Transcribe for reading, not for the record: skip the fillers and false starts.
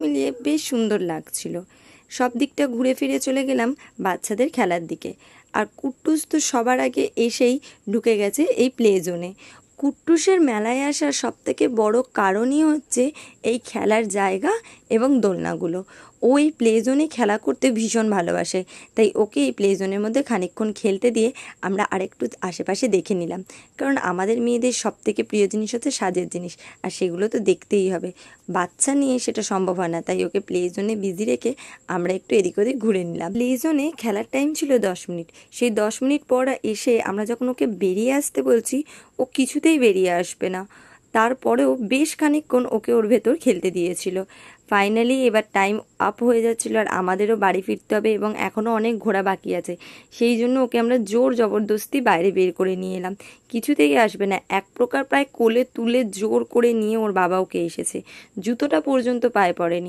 মিলিয়ে বেশ সুন্দর লাগছিল। সব দিকটা ঘুরে ফিরে চলে গেলাম বাচ্চাদের খেলার দিকে। আর কুট্টুস তো সবার আগে এসেই ঢুকে গেছে এই প্লে জোনে। কুট্টুসের মেলায় আসার সবথেকে বড় কারণই হচ্ছে এই খেলার জায়গা এবং দোলনাগুলো। ও এই প্লে জোনে খেলা করতে ভীষণ ভালোবাসে, তাই ওকে এই প্লে জোনের মধ্যে খানিকক্ষণ খেলতে দিয়ে আমরা আরেকটু আশেপাশে দেখে নিলাম। কারণ আমাদের মেয়েদের সবথেকে প্রিয় জিনিস হচ্ছে সাজের জিনিস, আর সেগুলো তো দেখতেই হবে। বাচ্চা নিয়ে সেটা সম্ভব হয় না, তাই ওকে প্লে জোনে বিজি রেখে আমরা একটু এদিক ওদিক ঘুরে নিলাম। প্লে জোনে খেলার টাইম ছিল 10 মিনিট। সেই 10 মিনিট পর এসে আমরা যখন ওকে বেরিয়ে আসতে বলছি, ও কিছুতেই বেরিয়ে আসবে না। তারপরেও বেশ খানিকক্ষণ ওকে ওর ভেতর খেলতে দিয়েছিল। ফাইনালি এবার টাইম আপ হয়ে যাচ্ছিলো, আর আমাদেরও বাড়ি ফিরতে হবে এবং এখনও অনেক ঘোরা বাকি আছে। সেই জন্য ওকে আমরা জোর জবরদস্তি বাইরে বের করে নিয়ে এলাম। কিছুতেই আসবে না, এক প্রকার প্রায় কোলে তুলে জোর করে নিয়ে ওর বাবা ওকে এসেছে। জুতোটা পর্যন্ত পায়ে পড়েনি।